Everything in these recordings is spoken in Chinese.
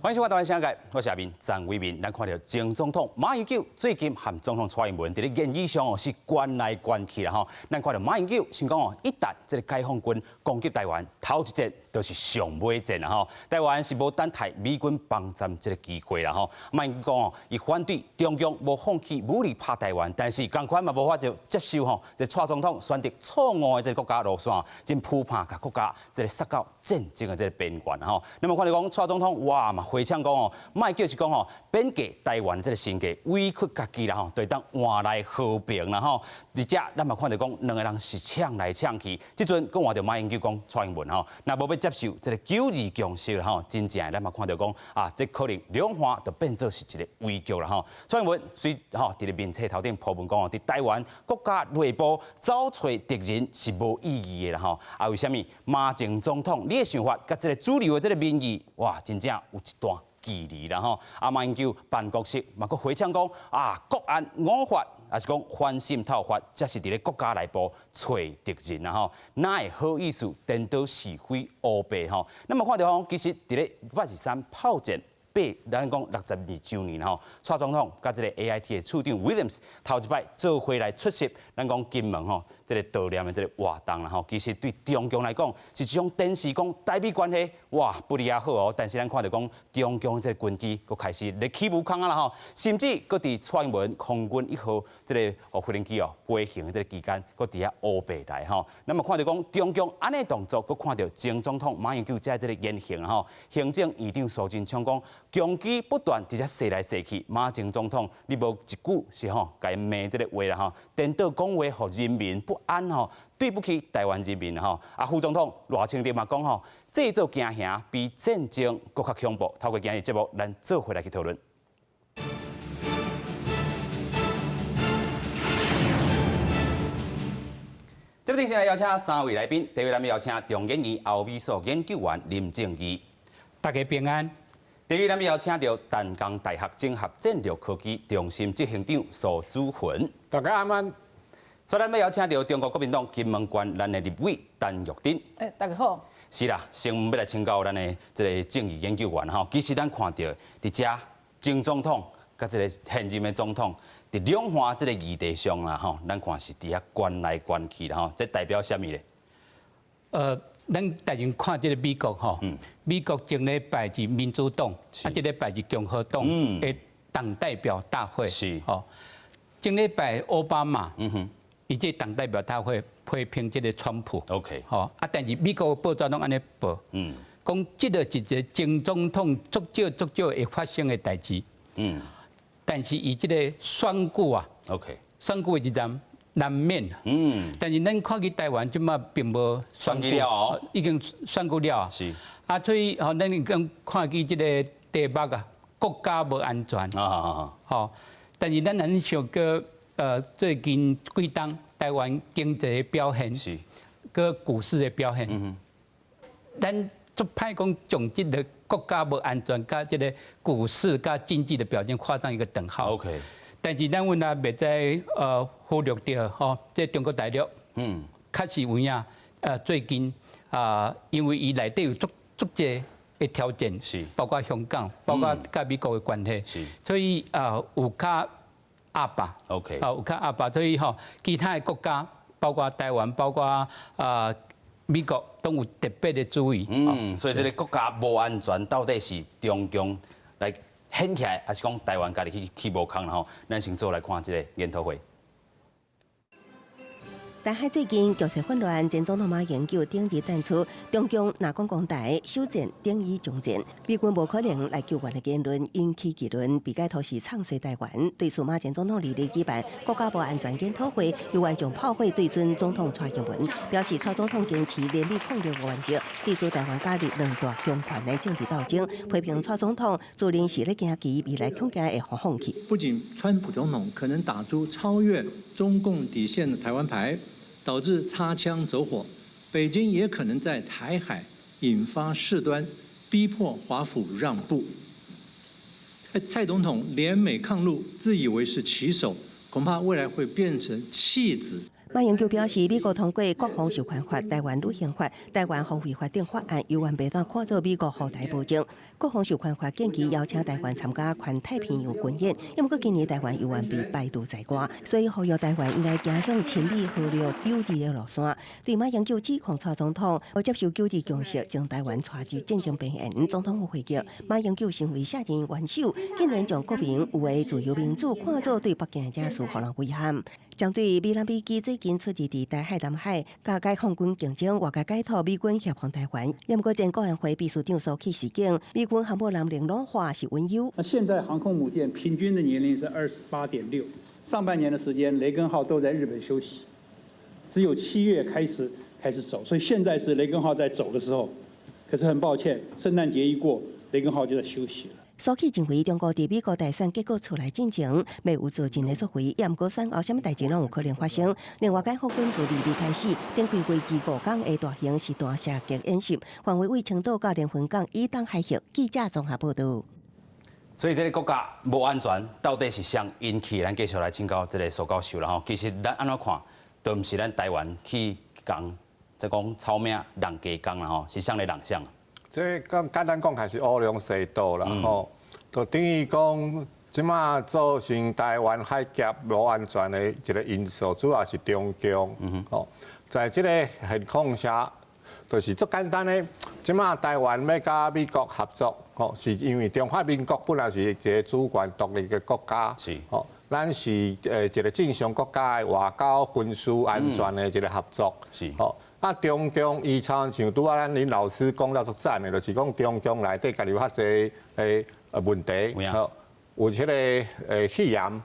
欢迎收看《台湾声界》，我是阿明张伟民。咱看到前总统马英九最近和总统蔡英文在咧言语上是关来关去啦吼。咱看到马英九先讲一旦这个解放军攻击台湾，头一战就是上尾战啦吼。台湾是无等待美军帮站这个机会啦吼。马英九讲伊反对中共无放弃武力拍台湾，但是同款嘛无法就接受吼，这蔡总统选择错误的这个国家路线，真扑怕甲国家这个杀到战争的这个边缘啦吼。那么看到讲蔡总统哇嘛。回呛讲哦，卖就是讲哦，贬价台湾这个性格委屈家己啦吼，对当换来和平啦吼。而且咱嘛看到讲，两个人是呛来呛去，即阵讲话着马英九讲蔡英文吼，那无要接受这个9·2共识啦吼，真正咱嘛看到讲啊，这可能两岸就变做是一个危局啦吼。蔡英文虽吼伫咧面册头顶铺文讲哦，伫台湾国家内部找找敌人是无意义的啦吼。啊，为虾米马前总统你的想法甲这个主流的这个民意，哇，真正有一段距离啦吼，马英九办公室嘛，佮回呛讲啊，国安我法，还是讲反渗透法，才是伫咧国家内部找敌人啦吼，哪会好意思颠倒是非乌白吼？那么看到讲，其实伫咧823炮战。咱讲62周年吼，蔡总统甲这个 AIT 的处长 Williams 头一摆做回来出席，咱讲金门吼，这个悼念的这个活动啦吼，其实对中共来讲是一种展示讲台美关系哇不离啊好哦，但是咱看到讲中共这个军机佫开始咧起武康啊啦吼，甚至佫伫蔡英文空军1号这个飞行机哦飞行这个期间，佫伫遐乌白来吼，那么看到讲中共安尼动作，佫看到前总统马英九在这个言行吼，行政院长苏贞昌讲。攻击不断，直接射来射去。马前总统，你无一句是吼，甲伊骂这个话啦吼，颠倒讲话，互人民不安吼，对不起台湾人民吼。啊，副总统赖清德嘛讲吼，制造惊吓比战争更较恐怖。透过今日节目，咱做回来去讨论。这边先来邀请3位来宾，第一位咱们邀请中研院欧美所研究员林正义，大家平安。第二，咱们邀请到淡江大学整合战略科技中心执行长苏祖群，大家安安。所以咱们邀请到中国国民党金门县咱的立委陈玉珍。大家好。是啦，先要来请教咱的这个正义研究员吼。其实咱看到伫遮前总统甲这个现任的总统伫两岸这个议题上啦吼，咱看是伫遐关来关去啦吼，这代表什么咧？咱大家看这个美国吼，美国前礼拜是民主党，这礼拜是共和党的党代表大会，是吼。前礼拜奥巴马，伊这党代表大会批评这个川普 ，OK， 吼但是美国报纸拢安尼报，讲这个是一个前总统足少会发生的代志，但是伊这个选举啊 ，OK， 选举的一站。难免，但是咱看去台湾即马并无选举了哦，已经选举了，是啊，所以吼，咱看去即个题目啊，国家无安全，吼，但是咱很想个最近几档台湾经济的表现，是个股市的表现，咱足歹讲从即个国家无安全，甲即个股市甲经济的表现画上一个等号。OK。但是咱阮也袂再忽略掉吼，即中国大陆，确实有影最近因为伊内底有足济的条件，是包括香港，包括甲美国的关系，是，所以有较压吧 ，OK， 有较压吧，所以吼其他的国家，包括台湾，包括美国，都有特别的注意。所以这个国家无安全，到底是中共来？掀起来，还是讲台湾家己去无空，然后咱先做来看这个研讨会。台海最近局势混乱，前总统马英九顶日弹出中共若讲讲台修战等于终战，美军无可能来救援的言论引起议论，被解读是唱衰台湾。对此，马前总统2日举办国家无安全研讨会，有完将炮火对准总统蔡英文，表示蔡总统坚持联立抗日无原则，提出台湾加入两大强权的政治斗争，批评蔡总统自认是咧惊奇未来恐惊会放弃。不仅川普总统可能打出超越中共底线的台湾牌。导致擦枪走火，北京也可能在台海引发事端，逼迫华府让步。蔡总统联美抗陆，自以为是旗手，恐怕未来会变成弃子。马英九表示，美国通过国防授权法、台湾旅行法、台湾防卫法等法案，由原被当看作美国后台保证。国防授权法建议邀请台湾参加环太平洋军演，因为今年台湾由原被败渡在外，所以呼吁台湾应该走向亲美和睦友谊的路线。对马英九指控蔡总统无接受九二共识，将台湾带入战争边缘，总统府回击马英九成为下人元首，竟然将国民有为自由民主看作对北京的假事，互人遗憾。针对美南美机最近出现伫台海、南海甲解放军竞争，外界解套美军协防台湾，也不过前国安会秘书长苏起示警，美军航母舰龄老化是隐忧。那现在航空母舰平均的年龄是28.6，上半年的时间雷根号都在日本休息，只有7月开始走，所以现在是雷根号在走的时候。可是很抱歉，圣诞节一过，雷根号就在休息了。苏起认为，中国伫美国大选结果出来进前，未有做尽的作为，也毋过选后，什么代志拢有可能发生。另外，解放军自2月开始，展开为期5天的大型实弹射击演习，范围为青岛到连云港以东海峡。记者综合报道。所以这个国家无安全，到底是谁引起？咱继续来请教这个苏教授啦吼。其实咱安怎看，都毋是咱台湾去讲，即讲草命人加工啦吼，是谁来人想？这简单讲，还是乌龙隧道啦吼，就等于讲，即马造成台湾海峡无安全的一个因素，主要是中共。吼，在这个情况下，就是最简单的，即马台湾要甲美国合作，吼，是因为中华民国本来是一个主权独立的国家，是，吼，咱是一个正常国家的外交、军事安全的一个合作，是，吼。啊，中共伊像拄仔咱恁老师讲了足赞的，就是讲中共内底家己有较侪问题，有迄个肺炎，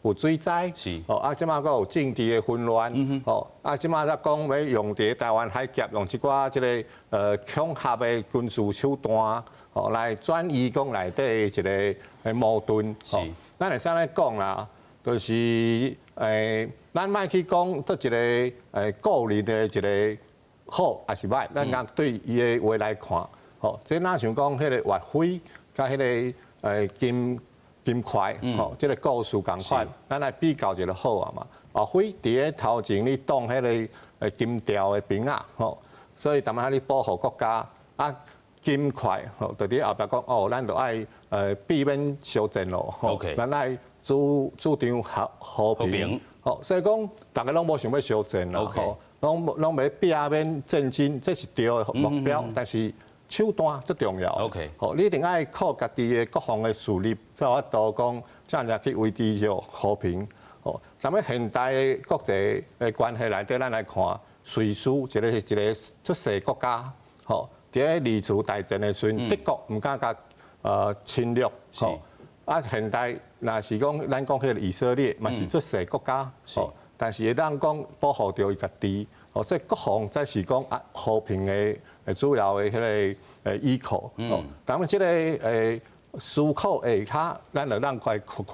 有水灾，啊，即马佫有政治的混乱，啊，即马则讲要用伫台湾海峡用一寡即个恐吓的军事手段，来转移讲内底一个矛盾，咱会使来讲啦，就是咱莫去讲做一个个人的一个好还是歹，咱讲对伊的话来看，吼，即哪像讲迄个岳飞，甲迄个金块，吼，即个故事共款，咱来比较一个好啊嘛。岳飞伫咧头前咧当迄个金条的兵啊，吼，所以淡仔咧保护国家啊。金块，吼，就伫后壁讲哦，咱就爱避免相战咯，吼，咱爱主张和平。哦，所以讲，大家拢无想要相战啦，吼，拢要避免战争，这是对的目标，但是手段最重要。OK， 吼，你一定爱靠家己的国防的实力，才有法度讲，这样去维持着和平。哦，咱们现代的国际的关系内底，咱来看，瑞士一个出色国家，吼，伫咧二次大战的时阵，德国唔敢甲侵略，吼。啊，现代若是讲，咱讲迄个以色列嘛是出色国家，但是会当讲保护着伊家己，所以国防才是讲和平的主要的迄个依靠。咱们即个思考下骹，咱就咱快看，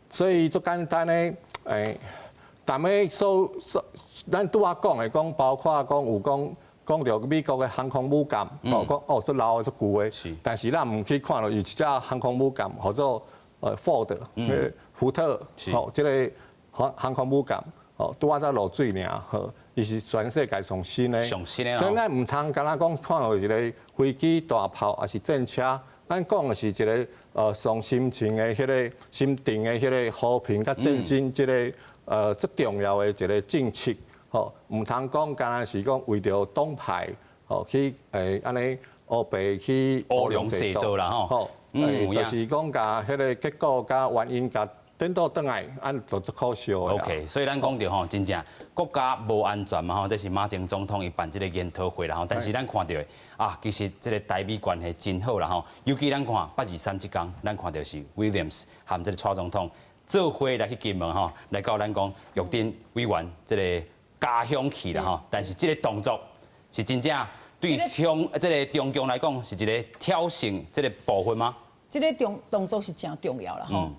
所以最简单的咱们咱拄仔讲的讲，包括讲有讲到美国的航空母舰，讲哦，这老的这旧的，但是咱唔去看到有一只航空母舰，或者Ford，福特，吼，这个航空母舰，拄仔在落水尔，伊是全世界上新的，上新的，所以咱唔通敢若讲看到一个飞机、大炮，还是战车，咱讲的是一个上心情的迄个心定的迄个和平甲战争，这个最重要的一个政策。吼，唔通讲，干那是讲为着党派，吼去安尼乌白去乌龙隧道啦吼，就是讲甲迄个结果甲原因甲颠倒转来，按就足可惜的。OK， 所以咱讲着吼，真正国家无安全嘛吼，这是马前总统伊办这个研讨会啦吼，但是咱看到的啊，其实这个台美关系真好啦吼，尤其咱看823这天，咱看到是 Williams 和这个蔡总统做伙来去金门吼，来到咱讲玉珍委员这个。家乡去啦吼，但是这个动作是真正对这个中共来讲是一个挑衅这个部分吗？这个动作是真重要啦吼。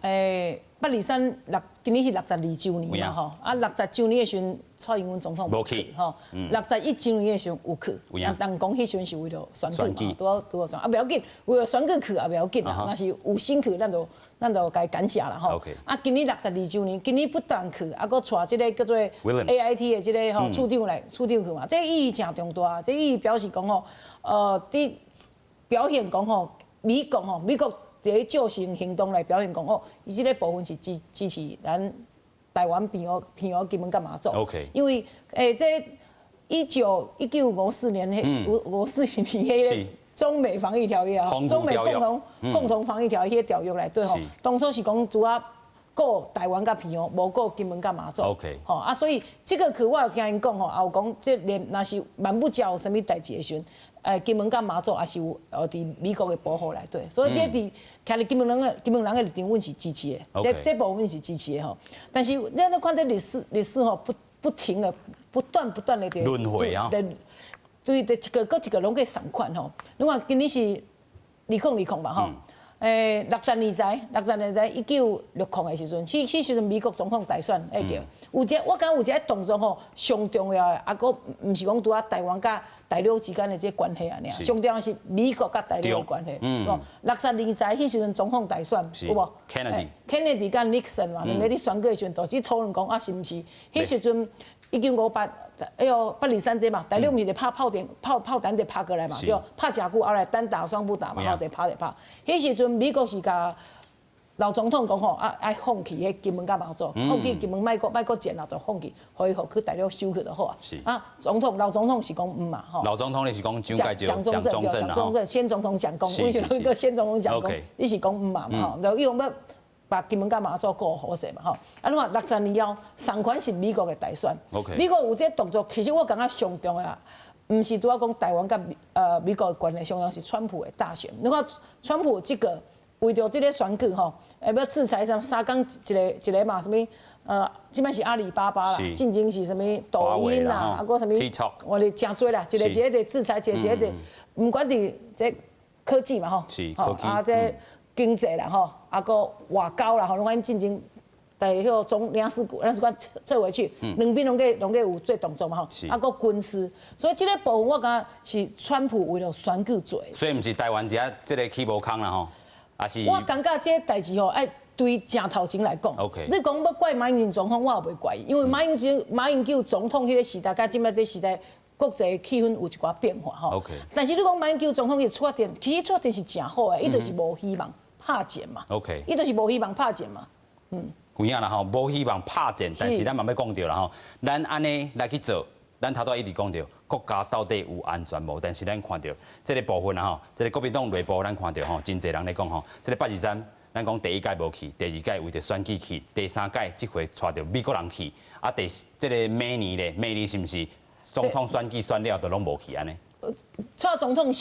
823今年是62周年嘛吼，啊60周年的时阵，蔡英文总统无去吼，61周年的时阵有去，啊，但讲迄时阵是为了选举嘛，都要选，啊不要紧，为了选举去也不要紧啦，若是有心去，咱就咱就该感谢啦吼。啊，今年62周年，今年不但去，啊，搁带这个叫做 AIT 的这个吼处长去嘛，这意义真重大，这意义表示讲吼，伫表现讲吼，美国伫咧救行行动来表现讲哦，伊这个部分是支持咱台湾平和金门干嘛做？ OK， 因为这1954年54年迄个中美防疫条约啊，中美共同防疫条约迄个条约来对吼，当初是讲主要顾台湾甲平和，无顾金门甲马祖。OK， 吼啊，所以这个去我有听因讲吼，也有讲这连若是万不叫有啥物代志的时阵。金门甲马祖也是有伫美国的保护内底，所以这伫徛伫金门人的立场，阮是支持的，这部分是支持的吼。但是咱都看这历史吼，不停的不断的轮回啊，对一个拢个送款吼。你看今年是2020嘛吼。60年前，1960的时阵，迄时阵美国总统大选会叫，我感觉有一个动作吼，上重要的，啊，佫毋是讲拄啊台湾甲大陆之间的这关系啊，尔，上重要是美国甲大陆的关系。60年前迄时阵总统大选有无 ？Kennedy 甲 Nixon 嘛，两个伫选举的时阵，都是讨论讲啊，是毋是？迄时阵1958。823这嘛，大陆毋是得拍炮弹得拍过来嘛，对，拍真久，后来单打双不打嘛，后得拍。迄时阵美国是甲老总统讲吼，爱放弃迄金门甲马祖，放弃金门卖国建啦，就放弃，互伊去大陆收去就好啊。啊，老总统是讲嘛吼。老总统你是讲蒋中正，先总统蒋公，为什么个先总统蒋公？你是讲嘛吼，就伊讲要。把金门甲马祖顾好势嘛吼，啊，你看60年后，上款是美国的大选，美国有这动作，其实我感觉上重要，唔是拄仔讲台湾甲美国的关系，上重要是川普的大选。你看川普这个为着这个选举吼，要制裁三港一个嘛，什么即摆是阿里巴巴啦，进前是什么抖音啦，啊个什么，我哋真多啦，一个得制裁，一个得，唔管伫这科技嘛吼，啊这。经济啦吼，啊个外交啦吼，拢安进前，但迄个总领事馆撤回去，两边拢个有做动作嘛吼，啊个军事，所以这个部分我感觉是川普为了选举做。所以唔是台湾只这个起无空啦吼，啊是。我感觉这个代志吼，爱对正头前来讲，你讲要怪马英九总统，我也袂怪，因为马英九总统迄个时代，甲今摆这时代。国际气氛有一寡变化吼，但是你讲马英九总统的出发点，其实出发点是正好的，伊就是无希望拍战嘛，伊就是无希望拍战嘛，有影啦吼，无希望拍战，但是咱嘛要讲到啦吼，咱安尼来去做，咱头拄一直讲到国家到底有安全无？但是咱看到这个部分啦吼，这个国民党内部咱看到吼，真侪人咧讲吼，这个823，咱讲第一届无去，第二届为着选举去，第三届即回带着美国人去，啊这个明年是毋是？总统选举选了，都拢无去安尼。蔡总统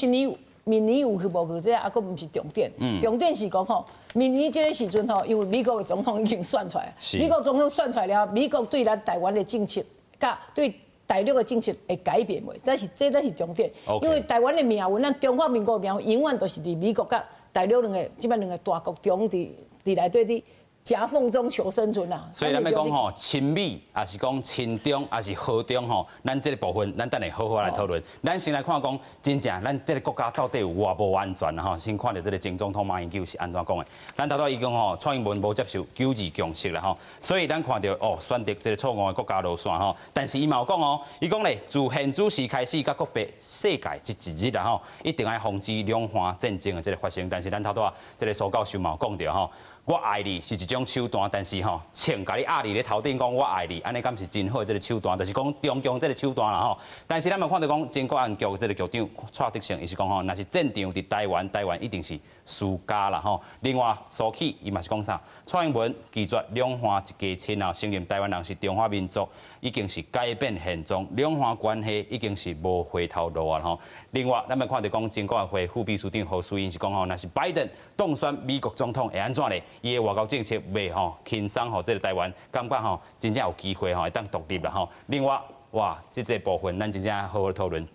明年有去无去，这还佫毋是重点。重点是讲吼，明年这个时阵吼，因为美国的总统已经选出来，美国总统选出来了，美国对咱台湾的政策，甲对大陆的政策会改变袂？这是重点。因为台湾的命运，咱中华民国的命运，永远都是伫美国甲大陆即摆两个大国中伫内底夹缝中求生存啦。所以咱要讲吼，亲美，还是讲亲中，还是和中吼，咱这个部分，咱等下好好来讨论。咱先来看讲，真正咱这个国家到底有偌无安全啦吼？先看到这个前总统马英九是安怎讲的？咱头拄伊讲吼，蔡英文无接受9·2共识啦吼，所以咱看到哦，选择这个错误的国家路线吼。但是伊嘛有讲哦，伊讲咧，自现主时开始，甲国别世界一日啦吼，一定要防止两岸战争的这个发生。但是咱头拄这个苏教授嘛有讲到吼。我爱你是一种手段，但是吼，请甲你压你咧头顶讲我爱你，安尼敢是真好这个手段，就是讲中共这个手段啦吼。但是咱嘛看到讲，经国安局这个局长蔡德胜，伊是讲吼，若是战场伫台湾一定是输家啦吼。另外，苏起伊嘛是讲啥？蔡英文拒绝两岸一家亲啊，承认台湾人是中华民族，已经是改变现状，两岸关系已经是无回头路啊吼。另外，咱嘛看到讲，经国会副秘书长何淑英是讲吼，若是拜登当选美国总统会安怎咧？伊的外交政策袂吼轻松吼，这个台湾感觉吼真正有机会吼会当独立啦吼。另外，哇，这个部分咱真正好好讨论。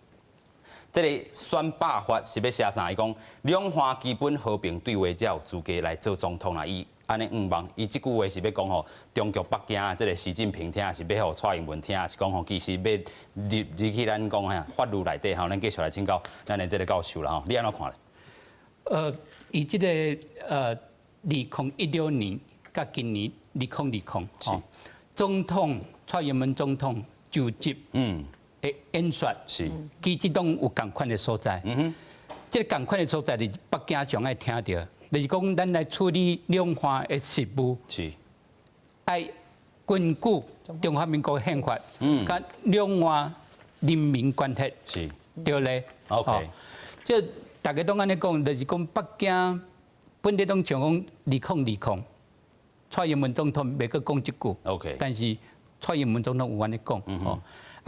这个选罢法是要写啥？伊讲两岸基本和平对话才有资格来做总统啦。伊安尼望，伊即句话是要讲吼，中国北京啊，这个习近平听，是要互蔡英文听，是讲吼，其实要入去咱讲哈法律内底吼，咱继续来请教咱的这个教授啦吼，你安怎看咧？以这个2016年甲今年2020，总统蔡英文总统就职的演说，其实拢有共款的所在。这个共款的所在，就是北京上爱听到，就是讲咱来处理两岸的事务，爱根据中华民国宪法，甲两岸人民关系，对咧。OK， 这大家都安尼讲，就是讲北京本地拢想讲2020，蔡英文总统袂阁讲一句。OK， 但是蔡英文总统有安尼讲，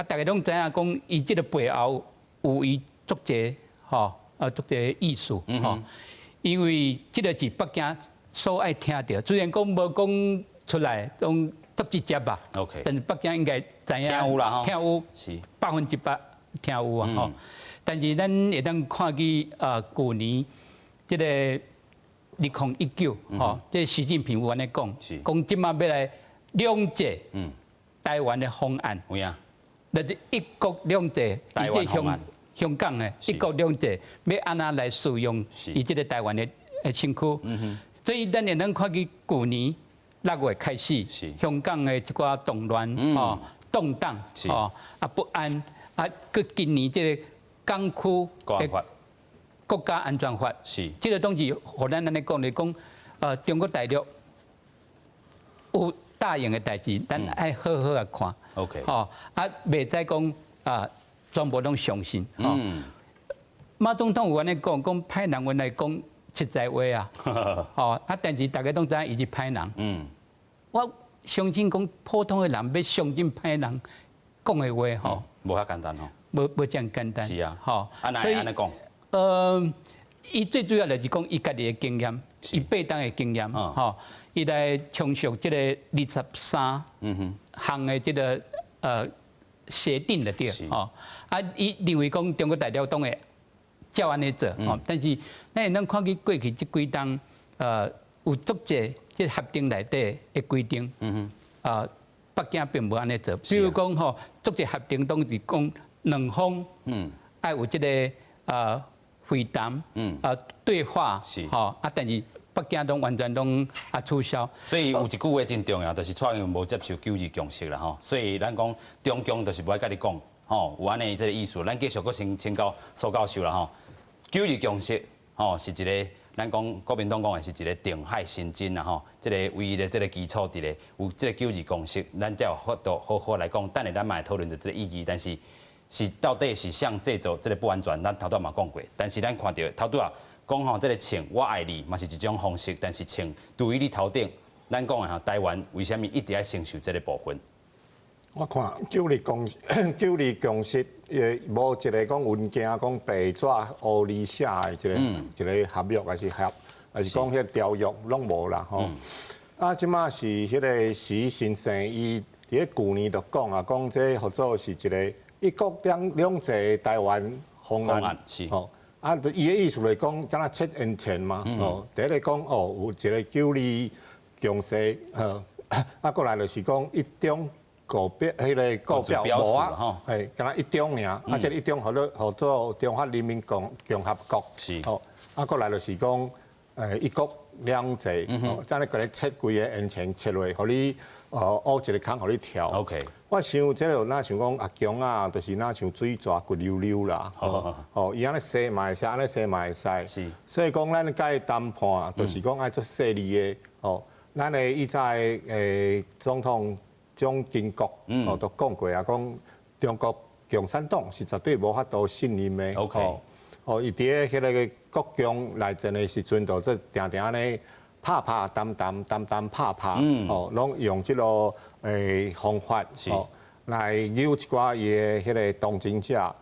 大家拢知影讲，伊即个背后有伊足侪足侪意思，因为即个是北京所爱听到，虽然讲无讲出来，拢足直接吧。OK， 但是北京应该知影，听有啦，听有是100%听有啊，但是咱会当看去去年即个2019，即习近平有安尼讲，讲即马要来两制台湾的方案，有影，就是一国两制，台湾方案。香港的一国两制要安怎来使用伊即个台湾的身躯，所以咱会当看去去年6月开始，香港的一寡动乱、动荡、不安，佮今年即个港区的国家安全法，即个东西，互咱安尼讲，就是讲，中国大陆有大型的代志，咱爱好好啊看。OK， 袂使讲全部拢相信。马总统有安尼讲，讲歹人原来讲实在话啊。但是大家拢知影伊是歹人。我相信讲普通的人要相信歹人讲的话，无遐简单吼。无这样简单。是啊。所以安尼讲。伊最主要就是讲伊家己的经验，伊8当的经验，伊来充实即个23项的即个协定的对，伊认为讲中国大陆当会照安尼做，但是咱会当看去过去即几档，有足侪即协定内底的规定，北京并无安尼做。比如讲足侪协定当是讲两方爱有即个会谈，对话，但是北京拢完全拢取消。所以有一句话真重要，就是蔡英文无接受9·2共识啦吼。所以咱讲中共就是无爱甲你讲，有安尼即个意思。咱继续搁请教苏教授啦吼。9·2共识是一个咱讲国民党讲的是一个定海神针啦吼。即个唯一的即个基础伫咧有即个9·2共识，咱才有法度好好来讲。等下咱嘛会讨论着即个意义，但是到底是向制造即个不安全，咱头拄嘛讲过。但是咱看到头拄啊。讲吼，这个请我爱你嘛是一种方式，但是请对于你头顶，咱讲的台湾为什么一直要承受这个部分？我看9·2共识无一个讲文件讲白纸黑字写的一个合约还是讲迄个条约拢无啦吼。即马是迄个习先生伊伫咧去年就讲啊，讲这合作是一个一国两制台湾方案是吼。伊的意思来讲，怎啊7年前嘛，第一个讲有一个9·2共识，过来就是讲一中国标，迄个国标无啊，敢若一中尔，即个一中合作中华人民共和国，是，过来就是讲一国两制，怎啊个咧切几个年前切落，互你挖一个坑，互你跳。OK。我想即个，咱想讲阿强啊，就是咱像水蛇骨溜溜啦，伊安尼洗嘛会使，安尼洗嘛会使。是。所以讲，咱甲伊谈判，就是讲爱做细腻的。咱的以前的总统蒋经国都讲过啊，讲中国共产党是绝对无法度信任的。OK。伊伫咧迄个国共内战的时阵，就做定定安尼拍拍谈谈拍拍，拢用即个。方法来诱一寡伊的迄个同情者，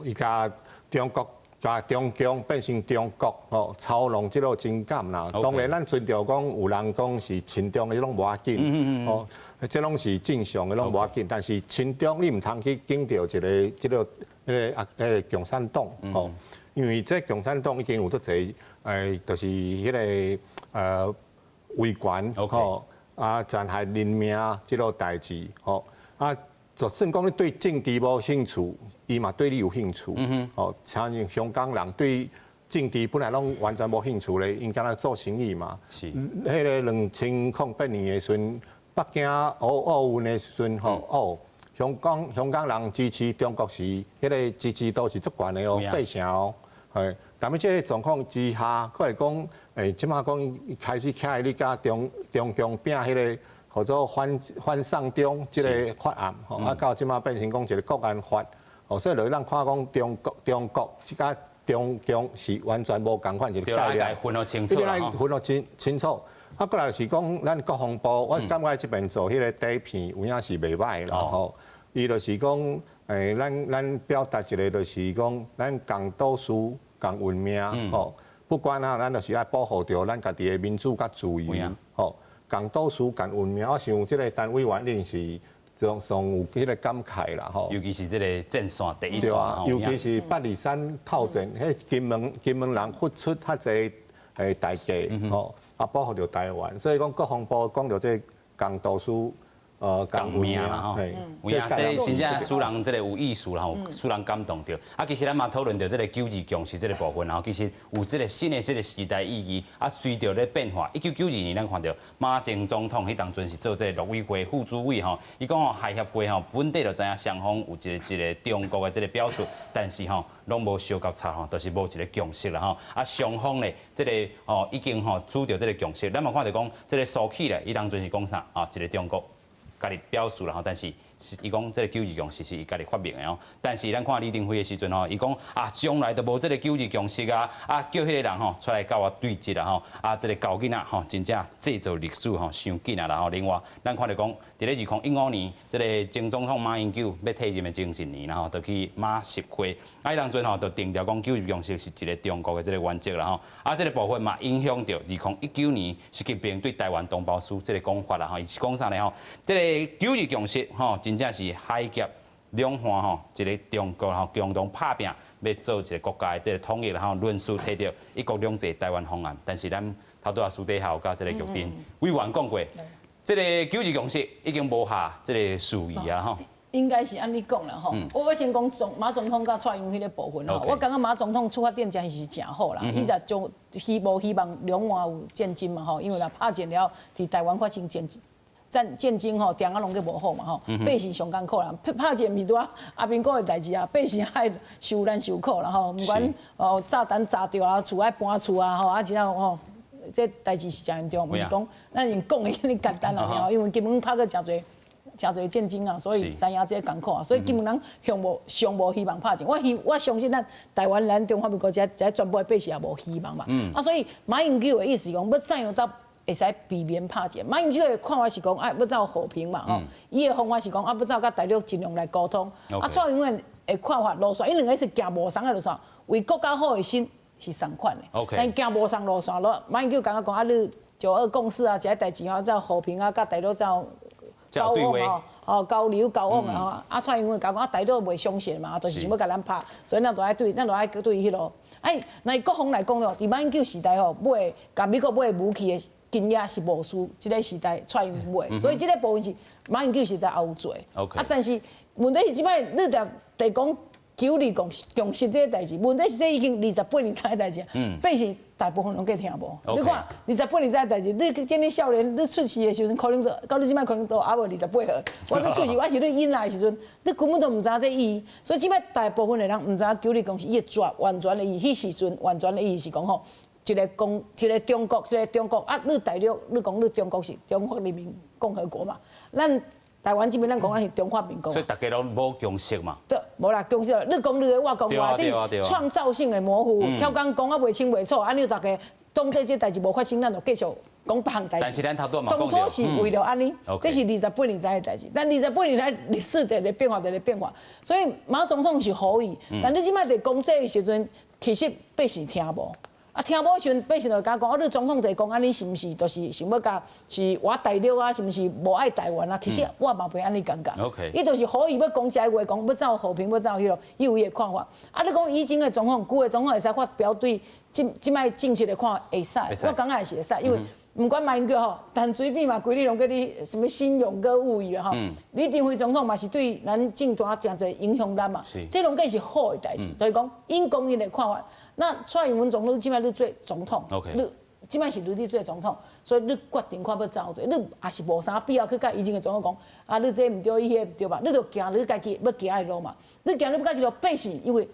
伊甲中国、甲中共变成中国，操弄即个情感啦。当然，咱尊重讲有人讲是亲中的，拢无要紧，即拢是正常的，拢无要紧。但是亲中你唔通去敬着即个共产党，因为这共产党已经有足侪就是迄个威权，残害人命即个代志，就算讲你对政治无兴趣，伊嘛对你有兴趣，像香港人对政治本来拢完全无兴趣咧，因敢若做生意嘛。是。迄个2008年的时阵，北京奥运的时阵吼，香港人支持中国时，迄个支持度是足悬的哦，8成哦。係，但係即個狀況之下，佢係講即馬講開始起來，你甲中共拼迄個叫做反送中即個法案，啊到即馬變成講一個國安法，所以就咱看講中國即個中共是完全無共款一個概念，分得清楚啦，分得清楚。啊，過來是講咱國防部，我感覺即邊做迄個底片有影是袂歹啦吼，伊就是講。咱表達一個就是講，咱共賭輸共運命，吼，不管啊，咱就是愛保護着咱家己的民主甲自由，吼，共賭輸共運命。我想即個單位員一定是上有迄個感慨啦，吼。尤其是即個正線第一線，尤其是823炮戰，迄金門人付出較濟代價，吼，啊保護着台灣，所以講國防部講到即共賭輸。共命啦吼，有影，这真正使人这个有意思啦吼，使人感动着。啊，其实咱嘛讨论到这个92强势这个部分，然后其实有这个新的这个时代意义。啊，随着咧变化，1992年咱看到马前总统迄当阵是做这个陆委会副主委吼，伊讲吼海协会吼本地就知影双方有一个中国的这个表述，但是吼拢无相交叉吼，就是无一个共识啦吼。啊，双方咧这个吼已经吼取到这个共识，咱嘛看到讲这个苏起咧，伊当阵是讲啥啊？一个中国。家己表述啦吼，但是伊讲这个92强势是伊家己发明的哦。但是咱看李登辉的时阵吼，伊讲啊，将来都无这个92强势啊，啊叫迄个人吼出来甲我对峙啦吼，啊这个搞囡仔吼，真正制造历史吼，伤紧啊啦吼。另外，咱看到讲，伫咧2015年，这个前总统马英九要退任的前一年啦吼，就去马习会，啊，当阵吼就定调讲92强势是一个中国的这个原则啦吼，啊这个部分嘛影响到2019年习近平对台湾同胞书这个讲法啦吼，伊是讲啥呢吼？这个92强势吼，真正是海峡两岸吼，一个中国吼共同拍拼，要做一个国家的这个统一啦吼，论述提到一国两制台湾方案，但是咱头拄啊私底下有甲这个玉珍委员讲过，这个92强势已经无下这个事宜啊吼。应该是按你讲啦吼，我先讲马总统甲蔡英文迄个部分吼，我感觉马总统出发点真是真好啦，伊就希望两岸有战争嘛吼，因为若拍战了，伫台湾发生战争吼，电啊拢个无好嘛吼，百姓上艰苦啦，拍战毋是拄啊阿兵哥的代志啊，百姓爱受难受苦啦吼，毋管炸弹炸着啊，厝爱搬厝啊吼，啊只要吼，这代志是真严重，毋是讲咱用讲的遐尼简单啦，因为根本拍过真侪战争啊，所以知影这个艰苦啊，所以基本上上无希望拍战。我相信咱台湾咱中华民国这全部的百姓也无希望嘛。啊，所以马英九的意思讲要怎样到会使避免拍战。马英九的看法是讲，要走和平嘛，吼。伊的方法是讲，要走甲大陆尽量来沟通。啊，蔡英文的看法路线，因两个是行无同的路线，为国家好的心是同款的。但行无同路线咯，马英九感觉讲啊，你9·2共识啊，这些代志啊，走和平啊，甲大陆走。交往哦，交流交往啊！啊，蔡英文讲大陆袂相信嘛，就是想要甲咱拍，所以咱就爱对迄落。哎，那国防来讲咯，伫马英九时代吼，买甲美国买武器的经验是无输即个时代蔡英文买，所以即个部分是马英九时代也有做。啊，但是问题是即摆你得讲92强势这个代志，问题是这已经28年前的代志，百姓大部分拢计听无。你看28年前的代志，你今年少年你出世的时阵，可能到你即摆可能都还无28岁。我你出世，我是你引来的时阵，你根本都唔知这意义。所以即摆大部分的人唔知92强势伊个完全的意义，迄时阵完全的意义是讲吼，一个中国啊，你大陆你讲你中国是中华人民共和国嘛，咱。台湾这边咱讲咱是中华民国，所以大家都无共识嘛。对，无啦，共识，你讲你的，我讲我，这创造性的模糊，超讲讲啊袂清袂楚，安尼大家当做这代志无发生，咱就继续讲别项代志。但是咱头拄嘛当初是为了安尼，这是28年前的代志，但28年来历史在咧变化，所以马总统是可以，但你即摆在讲这的时阵，其实百姓听无。啊，听无时阵，百姓就讲你总统在讲安尼是毋是，就是想要甲是我大陆啊，是毋是无爱台湾啊？其实我嘛袂安尼感觉。伊就是可以要讲这话，讲要走和平，要走迄落，伊有伊的看法。啊，你讲以前的总统，旧的总统会使发表对即摆政策的看法会使，我感觉也是会使，因为毋管马英九吼，但随便嘛，规日拢叫你什么新勇歌物语吼。李登辉总统嘛是对咱政坛诚侪影响咱嘛，这拢计是好的代志。所以讲因公因的看法。那蔡英文总统今摆你做总统， OK 你今摆是你做总统，所以你决定看要怎做，你也是无啥必要去甲以前的总统讲啊，你这唔对，伊迄唔对吧？你就行你家己要行的路嘛，你行你要家己路，百姓因为。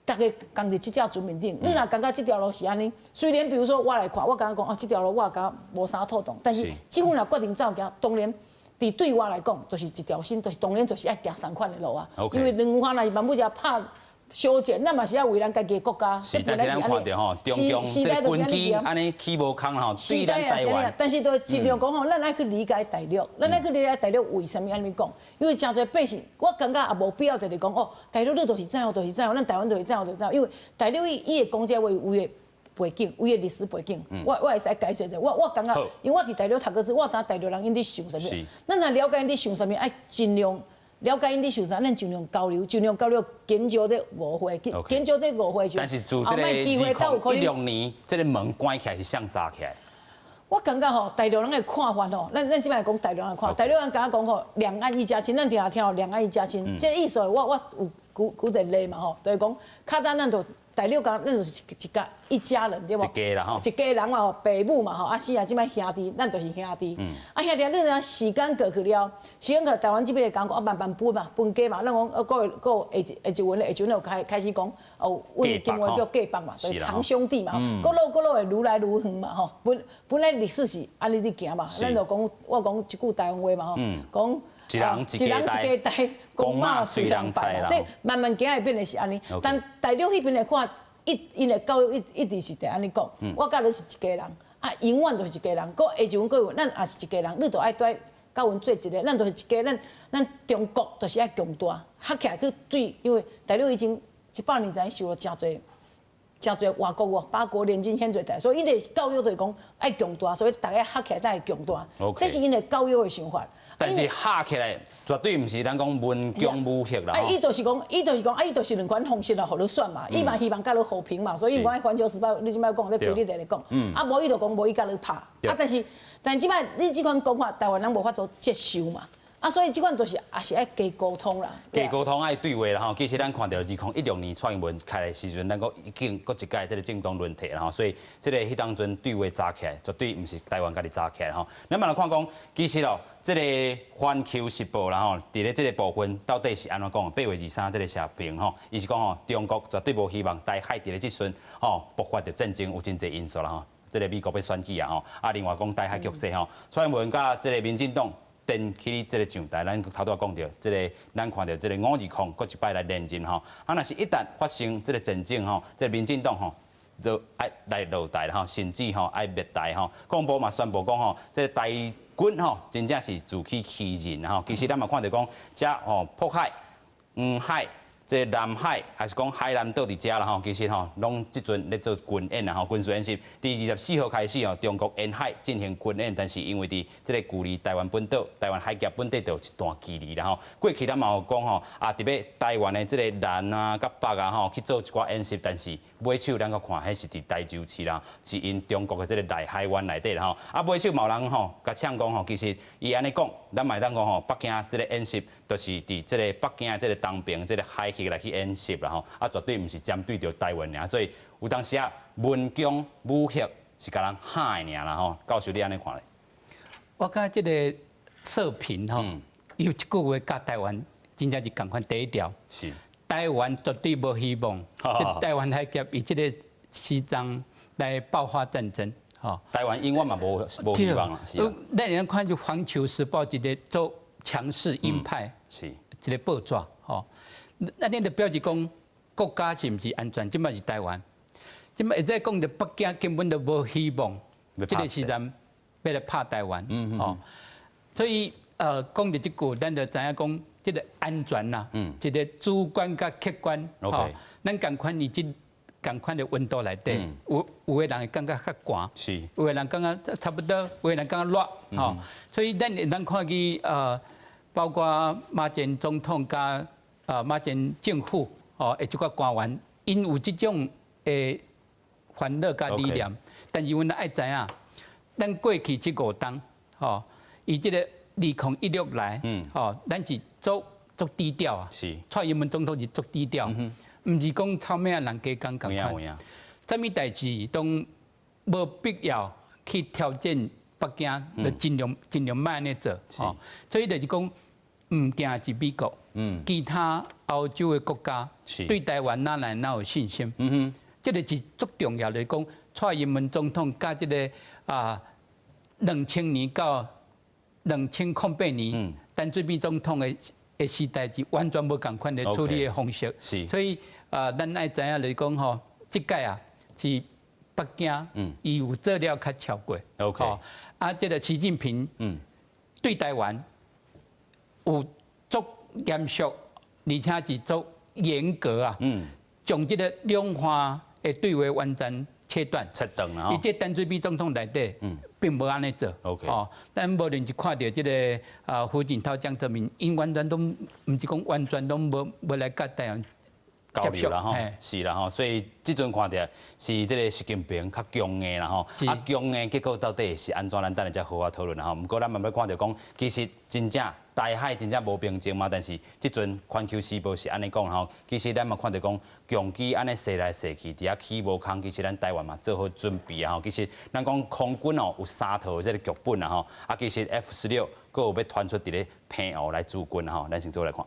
大家讲伫即条船面顶，你若感觉即条路是安尼，虽然比如说我来看，我感觉讲哦，即条路我感觉无啥透动，但是政府若决定照行，当然，对我来讲，就是一条线，就是当然就是爱行同款的路啊。因为两岸若是万不只拍修剪，咱嘛是要为咱家己的国家。是，但是咱看到吼，中共这个军机安尼起无空吼，对咱台湾。但是都尽量讲吼，咱爱去理解大陆，咱爱去理解大陆为什么安尼讲？因为真侪百姓，我感觉也无必要就是讲哦，大陆你就是怎样，就是怎样，咱台湾就是怎样，就是怎样。因为大陆伊会讲这话有的背景，有的历史背景，我会使解释者。我感觉，因为我伫大陆读过书，我当大陆人因伫想什么，咱若了解因伫想什么，爱尽量。了解因伫想啥，咱尽量交流，研究这误会，研究这误会就。但是自这个2016年，这个门关起来是像炸起来。我感觉吼，大陆人的看法吼，咱即摆讲大陆人看，大陆人敢讲吼，两岸一家亲，咱听到两岸一家亲，这意思我有举一个例嘛吼，就是讲，较早咱就大陆讲，咱就是一家人对无？一家啦吼，一家人嘛吼，爸母嘛吼，啊是啊，即摆兄弟，咱就是兄弟。啊兄弟，你若时间过去了，时间过台湾这边讲啊慢慢分嘛，分家嘛，咱讲个下一文就开始讲哦，阮金门叫嫁北嘛，就是堂兄弟嘛，个路会愈来愈远嘛吼。本来历史是安尼伫行嘛，咱就讲我讲一句台湾话嘛吼，讲。一人一家代，公马随人在啦。这慢慢行会变的是安尼，但大陆迄边来看，因的教育一直是在安尼讲。我甲你是一家人，啊，永远都是一家人。下一文各咱也是一家人，你都爱对甲阮做一个，咱都是一家，咱中国就是爱强大，合起来去对，因为大陆已经100年前受了真侪外国哦，八国联军现在代，所以因的教育就是讲爱强大，所以大家合起来才会强大。这是因的教育的想法。但是合起来绝对唔是咱讲文攻武赫啦。伊就是讲，伊就是两款方式啦，互你选嘛。伊嘛希望甲你和平嘛，所以伊无爱环球时报，你即摆讲，这规律在咧讲。啊，无伊就讲无伊甲你拍。啊，但即摆你即款讲法，台湾人无法做接受嘛。啊，所以即款就是也是爱加沟通啦。加沟通爱对话啦吼。其实咱看到2016年蔡英文开的时阵，咱讲已经搁一届这个政党轮替啦吼，所以这个迄当阵对话炸起来，绝对唔是台湾家己炸起来吼。咱嘛来看讲，其实哦，这个环球时报啦吼，伫咧这个部分到底是安怎讲？8月23这个社评吼，伊是讲吼，中国绝对无希望台海伫咧即阵吼爆发着战争，有真侪因素啦吼。这个美国要选举啊吼，啊另外讲台海局势吼，蔡英文甲这个民进党。登起这个上台，咱头拄讲到，这个咱看到这个520，搁一摆来连任吼。啊，若是一旦发生这个战争吼，这个民进党吼就爱来落台啦吼，甚至吼爱灭台吼。国防部嘛宣布讲吼，这个台军吼真正是自欺欺人吼。其实咱嘛看到讲，遮吼渤海、黄海。这南海还是讲海南岛伫遮啦吼，其实吼拢即阵咧做军演啦吼，军事演习。第24号开始吼，中国沿海进行军演，但是因为伫即个距离台湾本岛、台湾海峡本地就有一段距离啦吼。过去咱嘛有讲吼，啊特别台湾的即个南啊、甲北啊吼去做一寡演习，但是尾手咱个看，迄是伫台州市啦，是因中国的即个内海湾内底啦吼。啊尾手某人吼，甲呛讲吼，其实伊安尼讲，咱嘛当讲吼，北京即个演习，就是伫即个北京即个东边即个海来去演习啦吼，啊绝对唔是针对着台湾尔，所以有当时啊文攻武赫是甲人害尔啦吼。教授你安尼看咧？我感觉这个测评吼，有一句话甲台湾真正是共款第一条，是台湾绝对无希望，这台湾海峡以这个西藏来爆发战争，吼。台湾永远嘛无希望啦，是啊。咱人看就《环球时报》一个做强势鹰派，是一个报纸，吼。咱的标志讲国家是毋是安全？即摆是台湾，即摆会再讲着北京根本就无希望，即个时阵要来拍台湾，吼。所以讲着即句，咱就知影讲，即个安全啦，一个主观甲客观，吼。咱共款以即共款的温度内底，有的人会感觉较寒，是，有的人感觉差不多，有的人感觉热，吼。所以咱看去包括马前总统甲马前政府哦，即个官员，因有即种诶烦恼甲理念，但是阮爱知影，咱过去即5冬，吼，以即个2016来，吼，咱是做足低调啊。是。蔡英文总统是足低调，唔是讲臭咩人加讲共款。啥物代志都无必要去挑战北京，就尽量慢安尼做。哦，所以就是讲，唔惊是美国，其他欧洲的国家对台湾哪有信心？这个是足重要的，讲蔡英文总统甲这个2000年到2008年，陈水扁总统的时代是完全无共款的处理的方式。所以咱爱知影来讲吼，这届啊是北京，伊有做了较超过。这个习近平对台湾有足严肃，而且是足严格啊，将这个两岸的对话完全切断。而且陈水扁总统内底，并无安尼做。但无论是看到这个胡锦涛、江泽民，因完全都唔是讲完全都无来甲台湾交流啦吼，是啦吼，所以即阵看到是这个习近平较强硬啦吼，强硬结果到底是安怎？咱等下再好好讨论啦吼。不过咱慢慢看到讲，其实真正台海真正无平静嘛，但是即阵环球时报是安尼讲吼，其实咱嘛看到讲，强机安尼射来射去，伫遐起无空，其实咱台湾嘛做好准备啊吼。其实咱讲空军哦有3套这个剧本啦吼，其实 F16佫有要传出伫咧平湖来驻军吼，咱先做来看。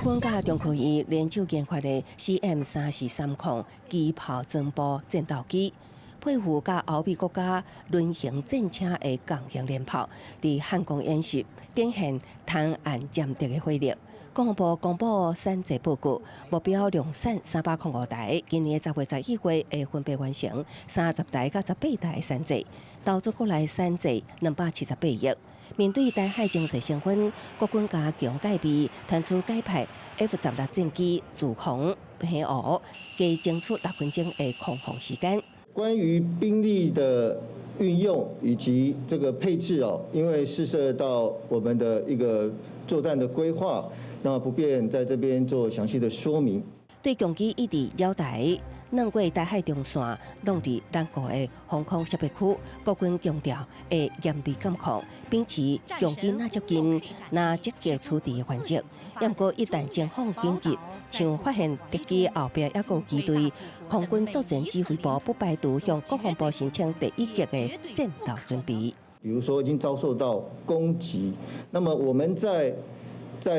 国军甲中科院联手研发的 CM-343机炮增步战斗机，配合甲欧美国家轮型战车的共型联炮，伫汉光演习展现滩岸舰敌的火力。国防部公布山寨报告，目标量产305台，今年10月11日会分别完成30台到18台的山寨，投资国内山寨278亿。面对台海情势升温，国军加强戒备，传出改派 F-16战机驻防平湖，加争取6分钟的空防时间。关于兵力的运用以及这个配置哦，因为涉涉到我们的一个作战的规划，那不便在这边做详细的说明。对强机一直扰台，南过台海中线，弄伫南国的防空识别区，国军强调会严密监控，秉持强机若接近，若积极处置的原则。不过一旦情况紧急，像发现敌机后壁还有机队，空军作战指挥部不排除向国防部申请第1级的战斗准备。比如说已经遭受到攻击，那么我们在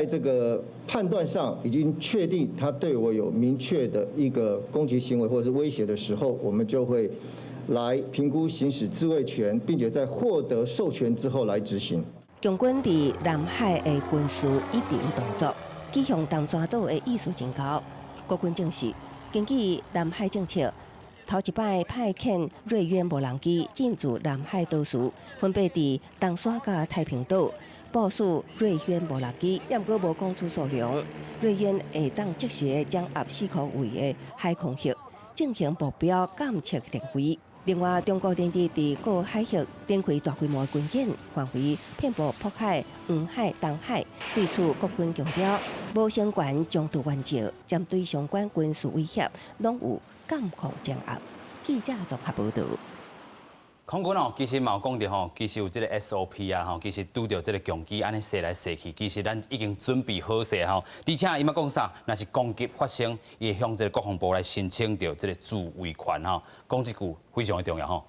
这个判断上已经确定他对我有明确的一个攻击行为或者是威胁的时候，我们就会来评估行使自卫权，并且在获得授权之后来执行。强军伫南海的军事一直有动作，指向东抓岛的意思真高。国军证实，根据南海政策，头一摆派遣瑞渊无人机进驻南海岛时，分别伫东沙甲太平岛。部署瑞渊无人机，也过无讲出数量。瑞渊会当即时掌握4颗位的海空域，进行目标监测定位。另外，中国连日伫各海域展开大规模军演，范围遍布渤海、黄海、东海。对此，国军强调，无相关冲突原则，针对相关军事威胁，拢有监控掌握。记者综合报道。空军哦，其实嘛有讲到吼，其实有这个 SOP 啊吼，其实拄到这个强机安尼射来射去，其实咱已经准备好势吼。而且伊嘛讲啥，若是攻击发生，伊会向这个国防部来申请到这个自卫权吼。讲这句非常的重要吼。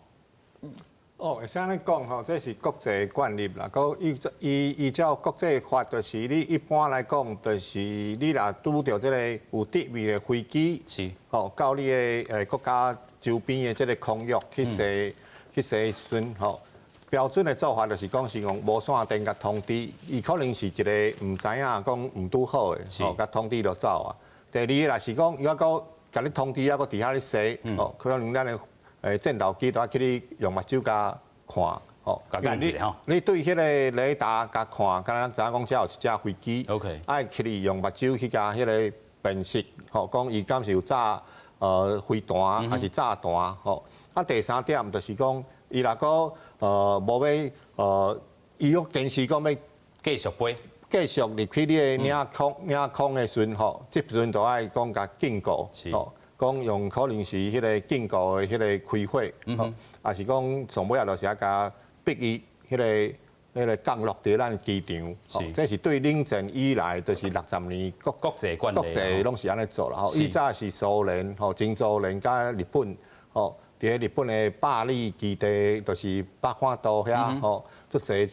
会使安尼讲吼，这是国际惯例啦。佮依照国际法，就是你一般来讲，就是你若拄到这个有敌意的飞机，是吼，到你的国家周边的这个空域去射。去时阵吼，标准的做法就是讲是用无线电甲通知，伊可能是一个唔知影讲唔拄好的，吼，甲通知就走啊。第二个若是讲伊还佫甲你通知，还佫伫遐咧射，吼，可能咱的战斗机都要去你用目睭甲看，吼，你对迄个雷达甲看，敢若知影讲遮有一架飞机，爱去你用目睭去甲迄个辨识，吼，讲伊敢是有炸飞弹还是炸弹，吼。第三点就是讲，伊若个无要伊要坚持讲要继续飞，继续入去你的领空的时阵吼，即阵就爱讲甲警告，吼，讲用可能是迄个警告的迄个开火，吼，也是讲上尾啊，就是甲逼伊迄个迄个降落伫咱机场，这是对冷战以来就是60年国际惯例，国际拢是安尼做啦。以早是苏联、前苏联加日本，伫日本的巴黎基地，就是北海道遐，足侪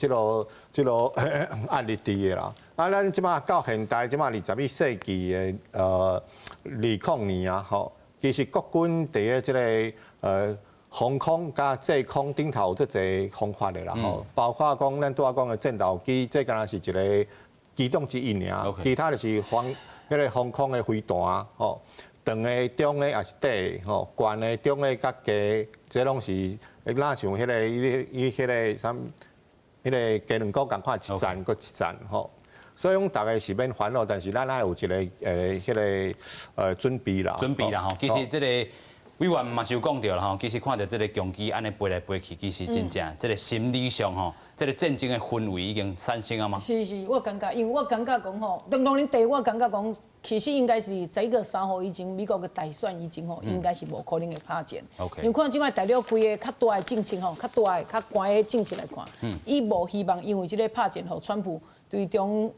即落案例伫的啦。啊，咱即马到现代，即马21世纪的20年啊，其实国军伫个即个航空加制空顶头这侪方法的啦，包括讲咱拄仔讲的战斗机，这敢若是一个其中之一尔，其他就是迄个航空的飞弹，长的、中的也是短的，悬的、中的甲低，这拢是哪像迄个伊迄个啥，迄个加两国共款一站搁一站，所以讲大家是免烦恼，但是咱爱有一个迄个准备啦。准备啦吼，其实这个。委员嘛是有讲到啦吼，其实看到这个强机安尼飞来飞去，其实真正这个心理上吼，这个战争的氛围已经产生啊嘛。是，我感觉，因为我感觉讲吼，当然第一我感觉讲，其实应该是11月3号以前，美国的大选以前吼，应该是无可能会拍战。因为看即摆大陆规个较大的政策吼，较大的、较悬的政策来看，伊无希望因为即个拍战吼，川普对中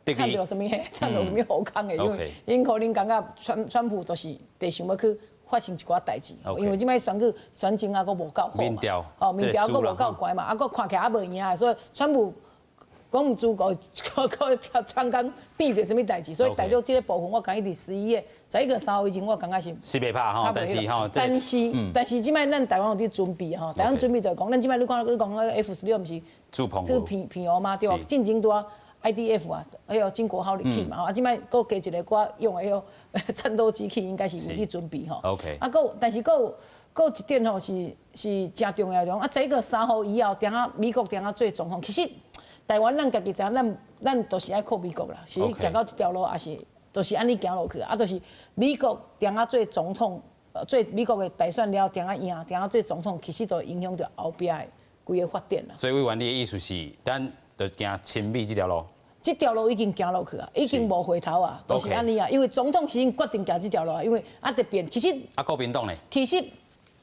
看到什么看到什么好康的，因为因可能感觉川普就是得想要去。发生一寡代志，因为即摆选举选情啊，佫无够好嘛，民调佫无够悬嘛，啊，佫看起来也无赢，所以川普讲唔足够，佫川江变者什么代志，所以大陆即个部分，我讲伊伫11月3号以前，我感觉是袂拍吼，但是即摆咱台湾有伫准备吼，台湾准备就讲，咱即摆你讲F16毋是驻澎湖，这个平湖嘛，对吧？进前拄啊。IDF 啊，还有金国号入去嘛，啊，即摆佫加一个我用的迄个战斗机器，应该是有伫准备吼。OK。啊，但是佫有一点吼是真重要啊！这个3号以后，美国做总统，其实台湾咱家己知影，咱都是爱靠美国啦，是行到这条路，也是都是安尼行落去啊，就是美国做总统，做美国的大选了，赢，做总统，其实都影响到后壁的规个发展啦。所以委员，你的意思是，咱就行亲美这条路？这条路已经行落去啊，已经无回头啊，都是安尼啊。因为总统是决定行这条路啊，因为特别其实国民党呢？其实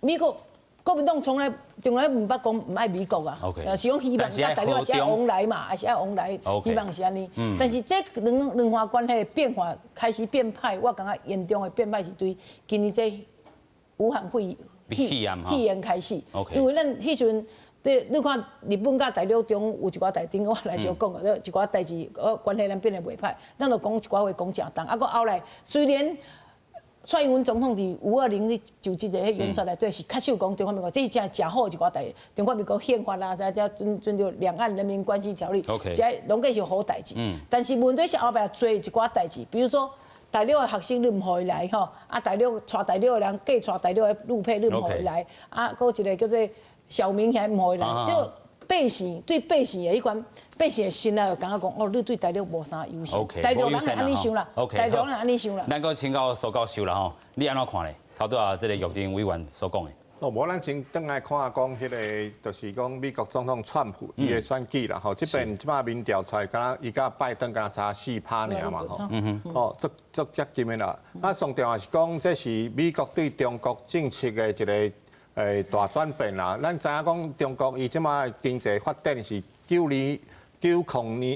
美国国民党从来唔捌讲唔爱美国啊，是讲希望甲大陆是爱往来嘛，还是爱往来，希望是安尼。但是这两岸关系变化开始变歹，我感觉严重的变歹是对今年这武汉肺炎开始，因为咱迄阵。你看日本甲大陆中有一寡代顶，我来就讲个，一寡代志，关系咱变得袂歹，咱就讲一寡话讲正当。啊，后来虽然蔡英文总统伫520就职的迄演说内底是确实有讲中华民国，这是真好一寡代，中华民国宪法啦，再遵照两岸人民关系条例，这拢计是好代志。但是问题是后壁做一寡代志，比如说大陆的学生你唔互伊来吼，啊大陆带大陆的人假带大陆的陆配你唔互伊来，啊，搁一个叫做。小明还唔回来，就百姓对百姓的迄款百姓的心啊，就感觉讲哦，你对大陆无啥优先，大陆人安尼想啦，大陆人安尼想啦。咱个请教苏教授啦吼，你安怎看咧？头拄啊，这个玉珍委员所讲的。无咱先转来看讲迄个，就是讲美国总统川普伊的选举啦，吼，这边即摆民调出来，敢若伊甲拜登敢若差4%尔嘛，吼，足接近的啦。啊，上重要是讲，这是美国对中国政策的一个。大转变啦！咱知影讲中国伊即马经济发展是90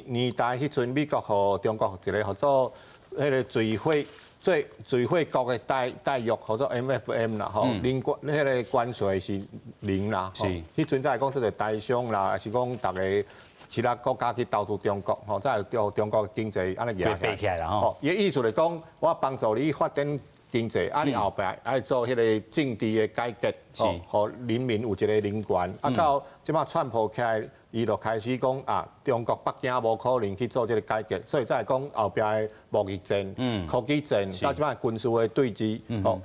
年代迄阵，美国和中国一个合作，迄个最惠国的待遇，合作 MFM 啦，吼，零关迄个关税是0啦，吼，迄阵才会讲这个台商啦，还是讲大家其他国家去投资中国，吼，才有中国经济安尼压起来啦，吼。伊意思来讲，我帮助你发展。经济，啊，你后壁爱做迄个政治的改革，互人民有一个人权。啊，到即马川普起来，伊就开始讲啊，中国北京无可能去做这个改革，所以才会讲后壁的贸易战、科技战，到即马军事的对峙。啊，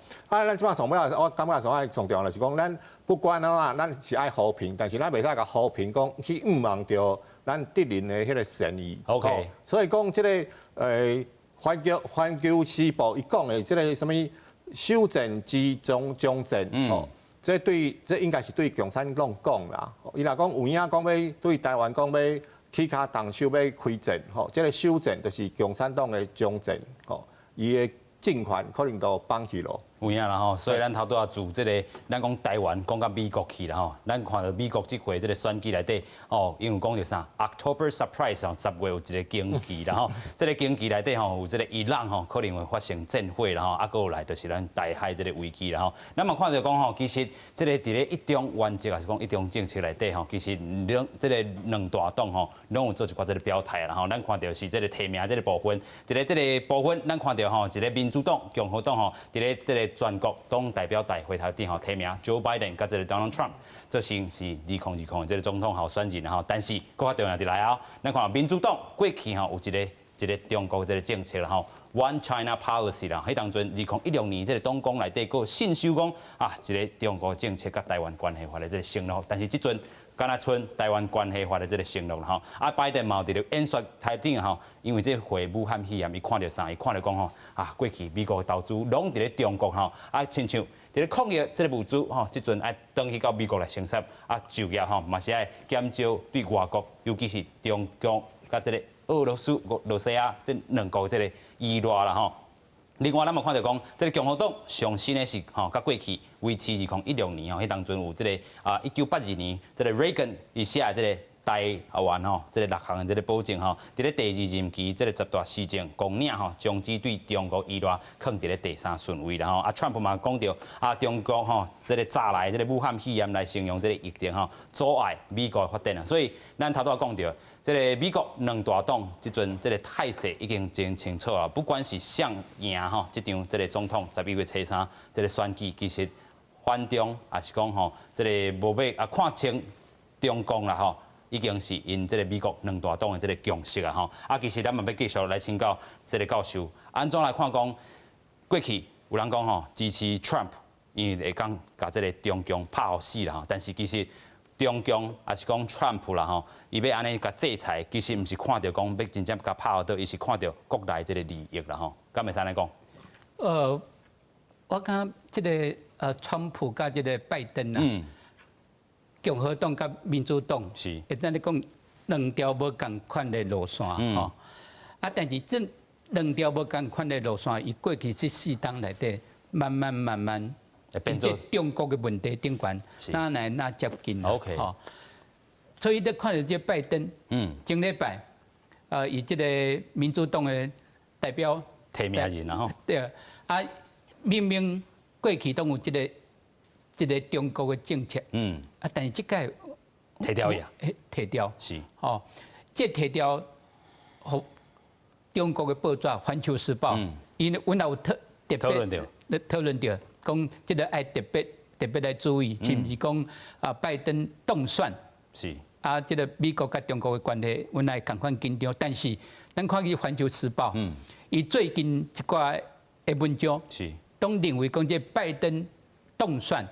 咱即马上尾我感觉上重要就是讲，咱不管啊，咱是爱和平，但是咱袂使甲和平讲去望着咱敌人的迄个善意。OK， 所以讲这个环球时报伊讲的这个什么修正之中战，这应该是对共产党讲啦。伊若讲有影讲要对台湾讲要起卡动手要开战，这个修正就是共产党的中战，伊的政权可能都放弃了。有影啦吼，所以咱头拄啊自这个，咱讲台湾讲到美国去啦吼，咱看到美国这回这个选举内底，哦，因为讲着啥 October surprise 哦，10月有一个经济啦吼，这个经济内底吼有这个伊朗吼可能会发生战火啦吼，啊，搁有来就是咱台海这个危机啦吼，咱嘛看到讲吼，其实这个伫咧一中原则还是讲一中政策内底吼，其实两大党吼，拢有做一寡这个表态啦吼，咱看到是这个提名这个部分，伫咧这个部分，咱看到吼，一个民主党、共和党吼，伫咧这个全国党代表大会头顶吼提名 Joe Biden 甲这个 Donald Trump， 这先是2020的这个总统候选人啦吼。但是更较重要的来后，咱看民主党过去吼有一个中国这个政策啦吼 ，One China Policy 啦，迄当阵2016年这个党纲内底个信修讲啊，一个中国政策甲台湾关系法的这个承诺，但是即阵。敢若剩台湾关系法的这个承诺啦吼，啊，拜登嘛有伫咧演说台顶吼，因为这回武汉肺炎，伊看到啥？伊看到讲吼，啊，过去美国投资拢伫咧中国吼，啊，亲像伫咧抗疫这个物资吼，即阵爱登去到美国来生产，啊，就业吼嘛是爱减少对外国，尤其是中国甲这个俄罗斯亚这两国这个依赖啦吼。另外，咱嘛看到讲，这个共和党上新的是吼，甲过去维持2016年吼，迄当阵有这个1982年，这个 Reagan 伊写这个台湾吼，这个6项的这个保证吼，伫咧第2任期这个10大施政纲领吼，将之对中国依赖放伫咧第3顺位啦吼。啊，Trump 嘛讲到啊，中国吼，这个早来这个武汉肺炎来形容这个疫情吼，阻碍美国的发展啊。所以咱头拄讲到。这个美国两大党即阵这个态势已经真清楚啊，不管是谁赢吼，即场这个总统11月初3这个选举，其实反中也是讲吼，这个无要啊看清中共啦吼，已经是因这个美国两大党的这个共识啊吼。啊，其实咱嘛要继续来请教这个教授，安怎来看讲过去有人讲吼支持 Trump， 因为会讲甲这个中共拍互死啦吼，但是其实。中共也是讲 Trump 啦吼，伊要安尼甲制裁，其实毋是看到讲要真正甲拍好倒，伊是看到国内这个利益啦吼。敢会使安尼讲？我感这个川普甲这个拜登啊，共和党甲民主党是，会怎咧讲两条无共款的路线吼。啊，但是这两条无共款的路线，伊过去这4党内底慢慢。并且中国的问题顶悬，那接近啦。OK， 所以你看到这拜登，前礼拜，以这个民主党的代表提名人然后，对啊，明明过去都有这个中国的政策，啊，但是这个提掉呀，提掉是，哦，这提掉，和中国的报纸《环球时报》，因为我有讨论到。讲这个爱特别来注意，是毋是讲啊拜登当选是啊？这个美国甲中国的关系，阮来共款紧张。但是咱看去《环球时报》，伊最近一寡的文章是都认为讲这拜登当选，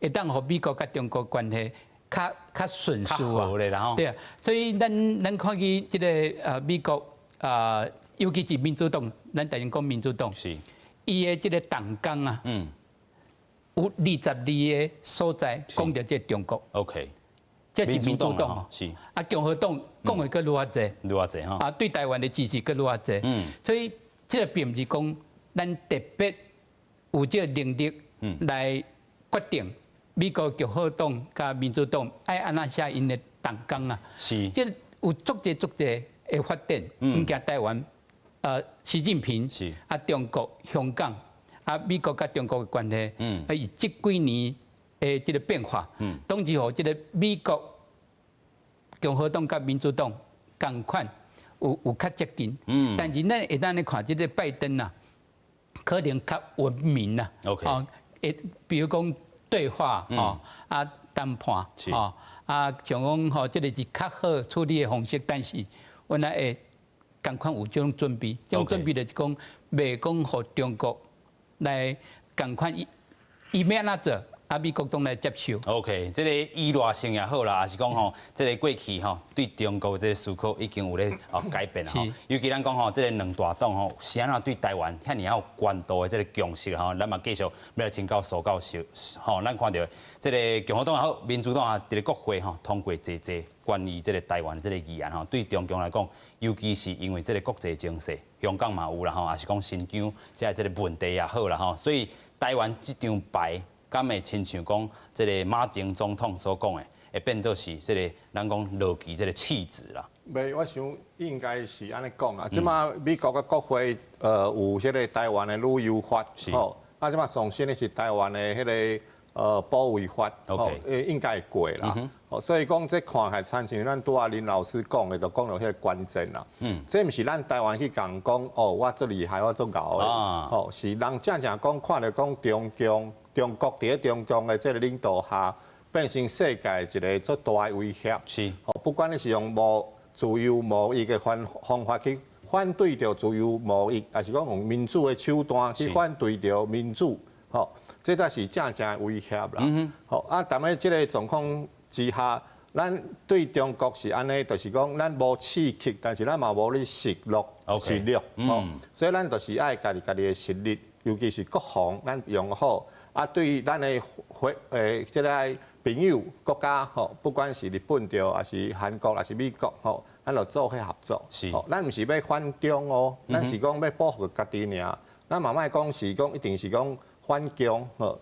会当和美国甲中国关系较顺遂啊。对啊，所以咱看去这个美国尤其是民主党，咱大家讲民主党是伊的这个党纲啊。有22个所在讲到这中国 ，OK， 这是民主党是啊，共和党讲的佫偌济，偌济哈啊，对台湾的支持佫偌济，所以这个并不是讲咱特别有这个能力来决定美国共和党甲民主党爱安怎写因的党纲啊，是，这有足济的发展，唔惊台湾，习近平是啊，中国香港。啊，美国甲中国的关系，以这几年的这个变化，当然和这个美国共和党甲民主党共款有较接近，但是咱会当咧看这个拜登啊，可能较文明啦，OK， 比如讲对话啊谈判啊，像讲吼，这个是较好处理的方式，但是我那会共款有这种准备，这种准备就是讲，袂讲和中国。来共款伊要安怎做，啊美国党来接受。OK， 这个依赖性也好啦，也是讲吼，这个过去吼对中国这个思考已经有咧改变吼。尤其咱讲吼，这个两大党吼是安怎对台湾遐尔有关度的这个共识吼，咱嘛继续要来请教苏教授吼。咱看到这个共和党也好，民主党啊，伫咧国会吼通过济关于这个台湾这个议案吼，对中共来讲，尤其是因为这个国际情势，香港嘛有啦吼，也是讲新疆这个问题也好啦吼，所以台湾这张牌，敢会亲像讲这个马前总统所讲的，会变做是这个咱讲落去这个气质啦。袂，我想应该是安尼讲啊。即马美国嘅国会有迄个台湾的旅游法，吼，啊即马上新的是台湾的迄个保卫法，吼，应该会过啦。所以讲这看起参像咱拄啊林老师讲的，就讲到迄个关键啦。这毋是咱台湾去讲讲哦，我最厉害，我最牛的，吼，是人正讲看到讲中国伫中共的这个领导下，变成世界一个最大的威胁。是，不管你是用自由贸易的方法去反对着自由贸易，还是讲用民主的手段去反对着民主，吼，这才是正的威胁啦。好啊，但喺这个状况之下，咱对中国是安尼，就是讲咱无刺激，但是咱嘛无咧实力，吼，所以咱就是爱家己的实力，尤其是国防，咱用好。啊，对于咱的即个朋友国家吼，不管是日本着，还是韩国，还是美国吼，咱就做伙合作。是，咱毋是要反中哦，咱是讲要保护家己尔。咱慢慢讲是讲一定是讲反共吼，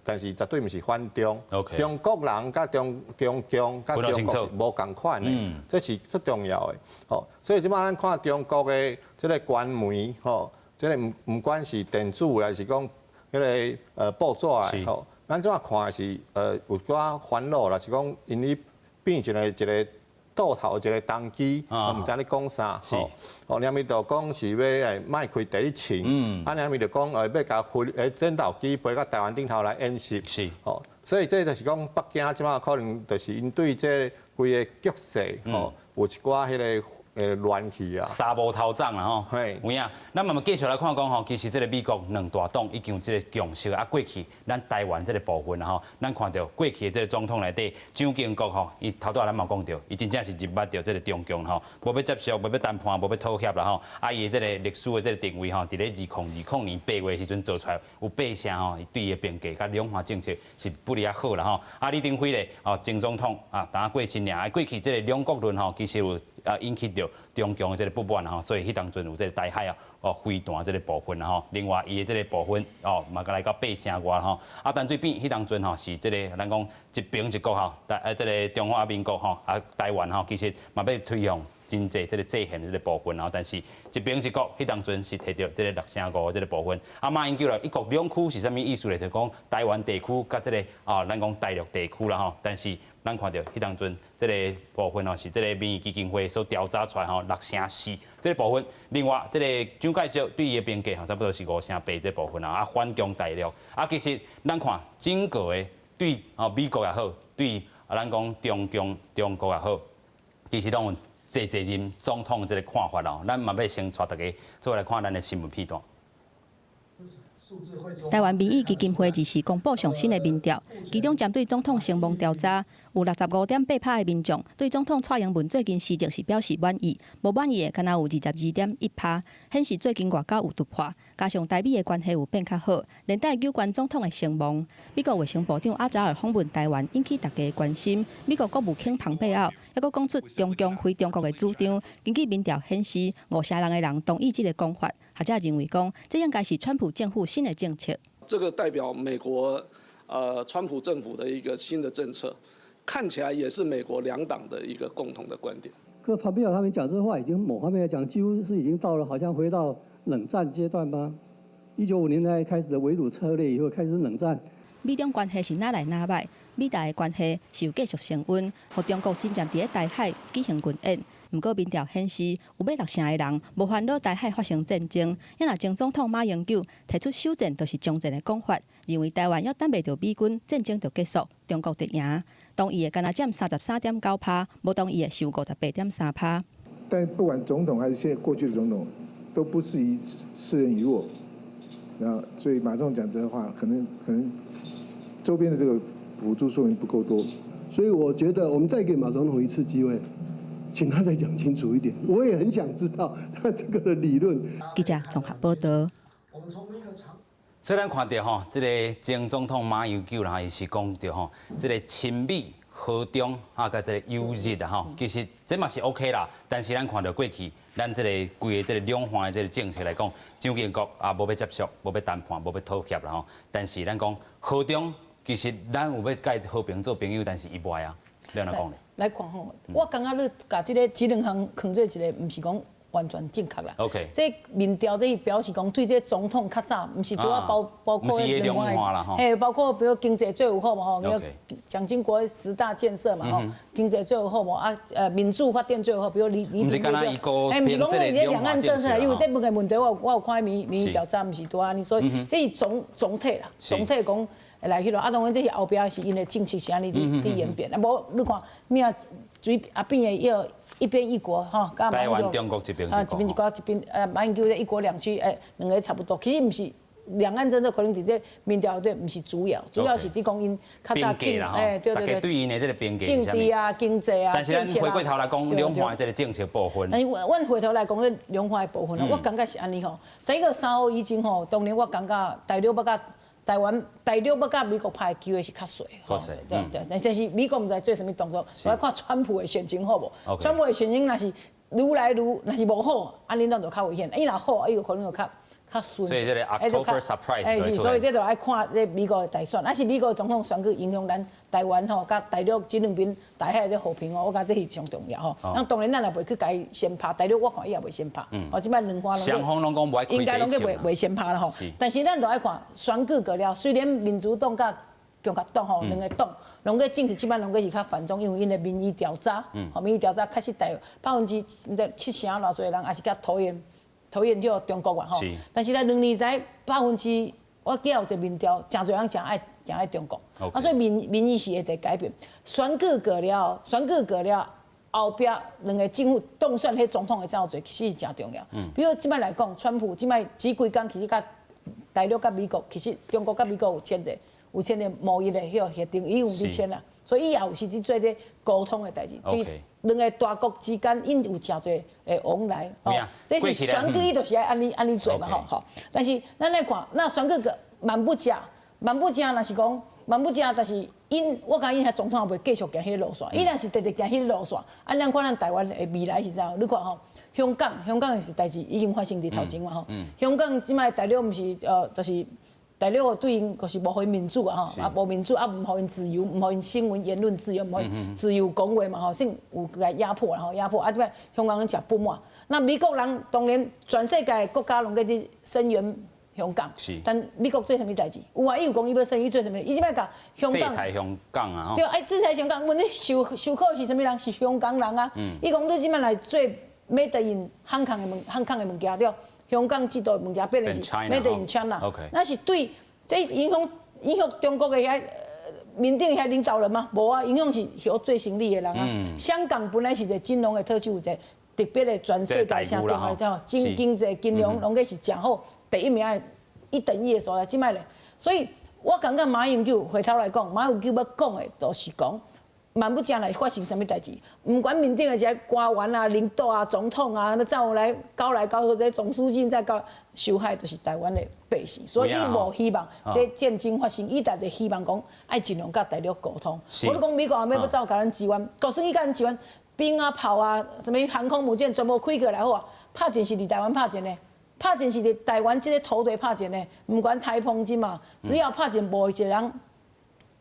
但是绝对毋是反中。中国人甲中共甲中国是无共款的，这是最重要的。吼，所以即摆咱看中国的即个官媒吼，即个毋管是电子还是讲。迄个报纸诶吼，咱怎啊看是有寡烦恼啦，是讲因伊变成一个倒头一个当机，毋知你讲啥吼。哦，两面就讲是要卖开第一层，啊两面就讲要甲战斗机飞到台湾顶头来演习。是，哦，所以这就是讲北京即马可能就是因对这规个局势吼，有一寡迄个。乱去啊，沙无头涨啦吼，有影。咱慢慢继续来看讲吼，其实这个美国两大党已经有这个共识啊。过去咱台湾这个部分啦吼，咱看到过去的这个总统内底，蒋经国吼，伊头拄仔咱嘛讲到，伊真正是入捌到这个中共吼，无要接受，无要谈判，无要妥协啦吼。啊，伊的这个历史的这个定位吼，伫咧2020年8月时阵做出来，有8成吼，伊对伊的评价甲两岸政策是不离啊好啦吼。啊，李登辉咧，哦，前总统啊，当过身尔，过去这个两国论吼，其实有引起到。中共的这个不满吼，所以迄当阵有这个台海飞弹这个部分吼，另外伊的这个部分嘛，甲来到8成外吼。啊，但最边迄当阵吼是这个咱讲一边一国吼，这个中华民国吼，啊台湾吼，其实嘛要推向真济这个制限这个部分吼，但是一边一国迄当阵是摕到这个6成5这个部分。啊，马英九啦，一国两区是啥物意思咧？就讲台湾地区甲这个咱讲大陆地区啦吼，但是。咱看到迄当阵，这个部分是这个民意基金会所调查出来6成4这个部分。另外，这个蒋介石对伊的评价差不多是5成8这部分啊，反攻大陆。啊，其实咱看整个的对美国也好，对咱讲中国也好，其实拢有侪任总统这个看法咯。咱嘛要先带大家做来看咱的新闻片段。台湾民意基金会日前公布上新的民调，其中针对总统声望调查，有65.8%的民众对总统蔡英文最近施政是表示满意，无满意的敢若有22.1%，显示最近外交有突破，加上台美的关系有变较好，连带有关总统的声望。美国卫生部长阿扎尔访问台湾，引起大家的关心。美国国务卿蓬佩奥还佫讲出中共非中国的主张，根据民调显示，5成人的人同意这个讲法。学者认为讲，这应该是川普政府新的政策。这个代表美国川普政府的一个新的政策，看起来也是美国两党的一个共同的观点。可蓬佩奥他们讲这话，已经某方面来讲，几乎是已经到了好像回到冷战阶段吧。1950年代开始的围堵策略以后，开始冷战。美中关系是哪来哪歹，美台的关系是有继续升温，和中国真正伫咧台海举行军演。不过民调显示，有6成的人无烦恼台海发生战争。因若前总统马英九提出休战就是终战的讲法，认为台湾要等袂到美军战争就结束，中国就赢。同意的敢若占33.9%，无同意的是有58.3%。但不管总统还是现在过去的总统，都不适宜示人以弱。然后，所以马总讲这话，可能周边的这个辅助说明不够多。所以我觉得我们再给马总统一次机会。请他再讲清楚一点，我也很想知道他这个的理论。记者综合报道。所以咱看到吼，这个前总统马英九啦，伊是讲到吼，这个亲美和中甲这个优日啊吼，其实这嘛是 OK 啦。但是咱看到过去，咱这个规个这个两岸的这个政策来讲，蒋经国啊无要接触，无要谈判，无要妥协啦吼。但是咱讲和中，其实咱有要甲和平做朋友，但是伊无爱啊。你安怎讲咧？来看吼，我感觉你甲这两项放做一个，唔是讲完全正确啦。OK。这民调这表示讲对这总统较早，唔是拄啊包括两岸啦吼。嘿，包括比如经济最有好嘛吼，蒋经国10大建设嘛吼，经济最有好嘛啊民主发展最有好，比如李唔是讲咱一个，唔是讲这两岸政策，因为这问个问题我有看民意调查，唔是拄啊，你所以这是总体啦，总体讲。来迄落啊，当然这是后壁是因的政策是安尼伫演变，啊无你看咩水啊边的要一边一国哈，台湾、中国一边一国，一边马英九的一国两区，两个差不多。其实唔是两岸政策可能伫这民调对，唔是主要，主要是伫讲因较早政，对对对，对因的这个边界政治啊、经济啊，但是咱回过头来讲，两岸这个政策部分。但是阮回头来讲，这两岸的部分我感觉是安尼吼。在一个3号以前吼，当然我感觉大陆要甲台湾大陆要甲美国拍的机会是较细，对对。但是美国唔知做什么动作，我要看川普的选情好无？川普的选情若是愈来愈，若是无好，安尼咱就较危险。伊若好，伊有可能就较顺。所以这个 October surprise 所以这就爱看这美国的大选。若是美国总统选举影响咱台湾吼，甲大陆这两边大海这和平哦，我感觉这是上重要吼。那当然咱也袂去甲伊先拍，大陆我看伊也袂先拍。即摆两方双方拢讲袂应该拢个袂先拍啦吼。但是咱就爱看选举过了，虽然民主党甲共和党吼两个党，拢个政治即摆拢个是较反中，因为因的民意调查，民意调查确实70%偌侪人也是较讨厌这中国啊吼。但是在2年前，80%我记有一个民调，真侪人真爱中国，所以民意是会得改变。选举过了后壁两个政府当选迄总统的怎做，其实是真重要。比如即摆来讲，川普即摆几工其实甲大陆甲美国，其实中国甲美国有签的贸易的迄个协定，伊有伫签啦。所以伊也有是伫做这沟通的代志，对两个大国之间因有真侪的往来，这是选举就是爱安尼做嘛吼。但是咱来看，那选举个蛮不正，若是讲蛮不正，但是我感觉因遐总统也袂继续行迄个路线，伊若是直直行迄个路线，咱看咱台湾的未来是怎？你看吼，香港的是代志已经发生伫头前嘛吼。香港即摆大陆毋是就是。大陆对因就是无互因民主啊吼，无民主唔互因自由，唔互因新闻言论自由，唔互因自由讲话嘛吼，甚有个压迫啦吼，压迫即摆香港人诚不满。那美国人当然全世界国家拢在伫声援香港，但美国做什么代志？有啊，伊有讲伊要声援做什么？伊即摆甲香港制裁香港啊，对，制裁香港，问你受苦是什么人？是香港人啊。伊讲你即摆来做 made in 香港的物件对。香港制度物件变成是 made in China， 那是对这影响中国的遐民定遐领导人吗？无啊，影响是许最行利的人啊。香港本来是一个金融的特区，有一个特别的全世界上重要的经济金融，拢个是真好第一名的1等1的所在，即摆咧。所以我感觉马英九回头来讲，马英九要讲的都是讲。蛮不将来发生什么代志？唔管民定的这些官员啊、领导啊、总统啊，那再来搞去，这总书记再搞，受害就是台湾的百姓，所以伊无希望这战争发生，伊但是希望讲爱尽量甲大陆沟通。我咧讲美国后尾要走甲咱支援，就算伊甲咱支援兵啊、炮啊、什么航空母舰全部开过来好啊，拍战是伫台湾拍战的，拍战是伫台湾这个土地拍战的，唔管台澎金嘛，只要拍战无一个人。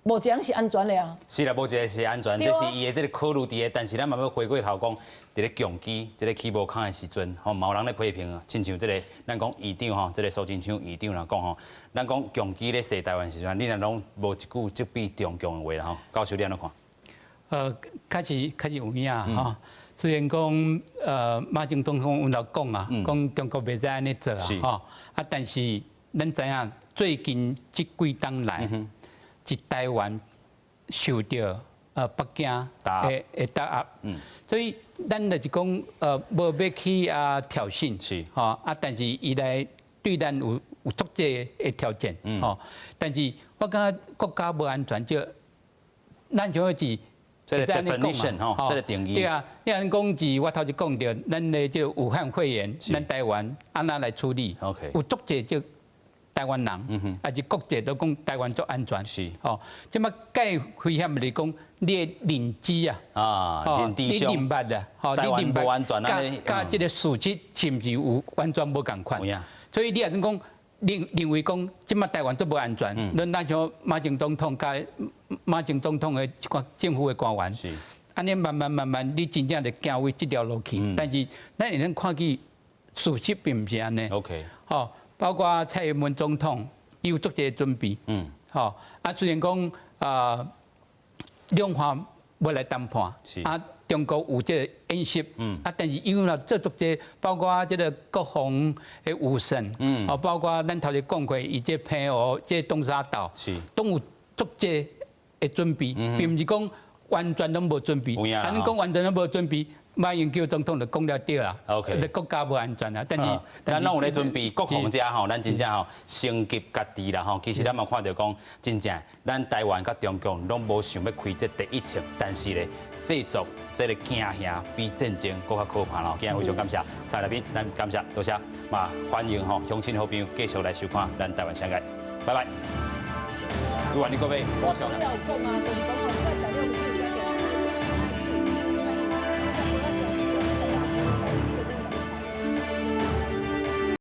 无一样是安全的啊！是啦，无一个是安全，这是伊的这个考虑伫的。但是咱慢慢回过头讲，伫咧强机、这个起无康的时阵，吼，嘛有人咧批评啊。亲像这个，咱讲议长吼，这个苏贞昌议长来讲吼，咱讲强机咧射台湾时阵，你若拢无一句即比中共的话啦吼。教授你安怎看？确实有影啊吼。虽然讲马前总统有讲啊，讲中国袂使安尼做啊吼，啊，但是咱知影最近这几冬来。是台湾受到北京的打压，所以咱就是讲无要去挑衅，是吼但是伊来对咱有足济的条件，吼，但是我感觉国家无安全就咱就是这个 definition 吼，这个定义。对啊，你按讲是我头先讲到，咱的这武汉肺炎，咱台湾安那来处理？ OK， 有足济就。台湾人，还是国际都讲台湾足安全。是。哦，即么介危险嚟讲，你的认知啊，认知上，你认捌啊，台湾无安全啊，甲即个事实是毋是有完全无共款？所以你也讲认为讲，即么台湾都无安全，咱那像马前总统甲马前总统的一寡政府的官员，安尼慢慢，你真正就行为这条路去。但是咱会能看见事实并不是安尼。OK。好，包括蔡英文总统有足侪准备。好，虽然讲两方要来谈判，中国有这个演习，但是因为做足侪，包括这个国防的武神，包括咱头先讲过，伊这澎湖、这东沙岛，都有足侪的准备，并不是讲完全都无准备。反正讲完全都无准备，马英九总统就讲了对啦。OK，国家无安全啊，但是咱拢有咧准备，国防者吼，咱真正吼升级家己啦吼。其实咱嘛看到讲，真正咱台湾甲中共拢无想要开这第一枪，但是咧制作这个惊吓比战争更较可怕咯。今日非常感谢蔡来宾，咱感谢多谢，嘛欢迎吼乡亲好朋友继续来收看咱台湾世界，拜拜。祝愿你各位。我都要讲啊，就是讲